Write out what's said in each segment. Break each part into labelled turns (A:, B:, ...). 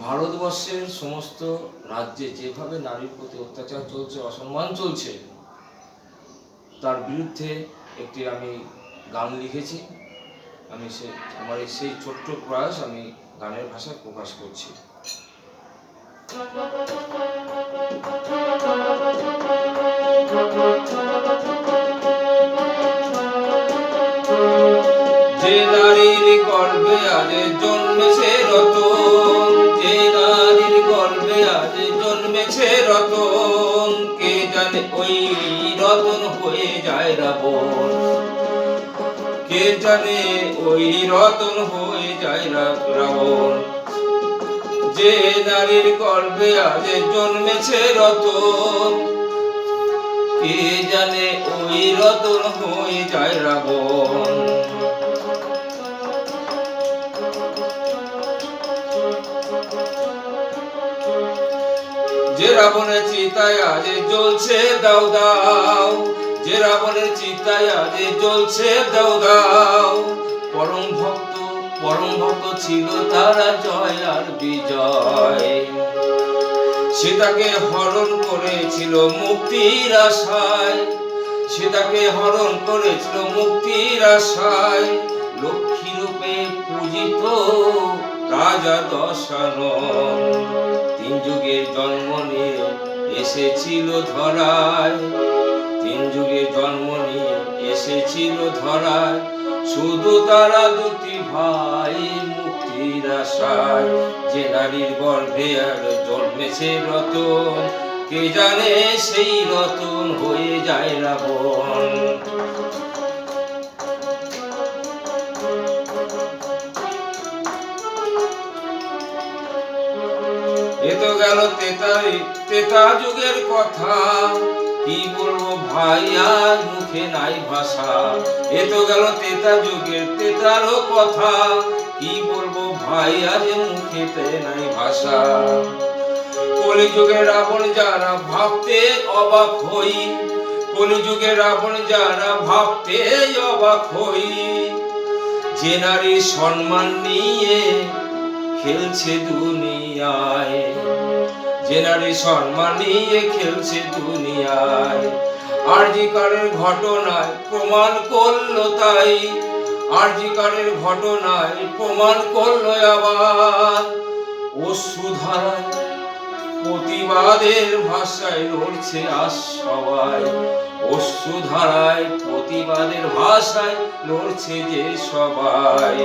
A: ভারতবর্ষের সমস্ত রাজ্যে যেভাবে নারীর প্রতি অত্যাচার চলছে, অসম্মান চলছে, তার বিরুদ্ধে একটি আমি গান লিখেছি। আমি আমার সেই ছোট্ট প্রয়াস আমি গানের ভাষায় প্রকাশ করছি। যে নারীর গর্ভে আজ জন্মেছে রতন, যে নারীর গর্ভে আজ জন্মেছে রতন, কে জানে ওই রতন হয়ে যায় রাবণ, কে জানে ওই রতন হয়ে যায় রাবণ। যে নারীর গর্ভে আজ জন্মেছে রতন, কে জানে ওই রতন হয়ে যায় রাবণ। যে রাবণের চিতায় আজ জ্বলছে দাও দাও, যে রাবণের চিতায় আজ জ্বলছে দাও দাও, পরম ভক্ত ছিল তারা জয় আর বিজয়। সীতাকে হরণ করেছিল মুক্তির আশায়, সীতাকে হরণ করেছিল মুক্তির আশায়, লক্ষ্মী রূপে পূজিত রাজা দশানন, তিন যুগের জন্ম নিয়ে এসেছিল ধরায়, তিন যুগের জন্ম নিয়ে এসেছিল ধরায়, শুধু তারা দুটি ভাই মুক্তির আশায়। যে নারীর গর্ভে আর জন্মেছে রতন, কে জানে সেই রতন হয়ে যায় রাবণ। এ তো গেল তেতা যুগের কথা, কি বলবো ভাই আজ মুখে নাই ভাষা। এ তো গেল তেতা যুগের তেতারও কথা, কি বলবো ভাই আজ মুখেতে নাই ভাষা। কলিযুগে রাবণ যারা ভাবতে অবাক হই, কলিযুগে রাবণ যারা ভাবতে অবাক হই, যে নারীর সম্মান নিয়ে খেলছে দুনিয়ায়, যে নারী সম্মান নিয়ে খেলছে দুনিয়ায়। আরজিকরের ঘটনায় প্রমাণ করলো তাই, আরজিকরের ঘটনায় প্রমাণ করলো আবার, অশ্রুধারায় প্রতিবাদের ভাষায় লড়ছে আজ সবাই, অশ্রুধারায় প্রতিবাদের ভাষায় লড়ছে যে সবাই।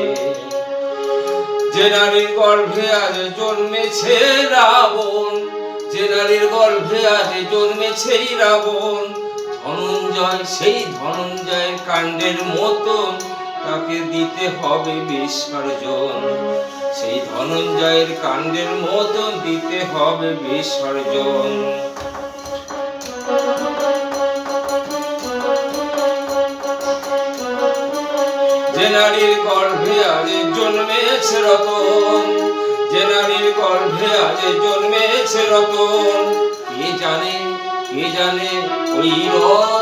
A: যে নারীর গর্ভে আজ জন্মেছে রাবণ, যে নারীর গর্ভে আজ জন্মেছে রাবণ, ধনঞ্জয় সেই ধনঞ্জয়ের কাণ্ডের মতন তাকে দিতে হবে বিসর্জন, সেই ধনঞ্জয়ের কাণ্ডের মতন দিতে হবে বিসর্জন। যে নারীর গর্ভে আজ জন্মেছে রতন, যে নারীর গর্ভে আজ জন্মেছে রতন, কে জানে ওই রতন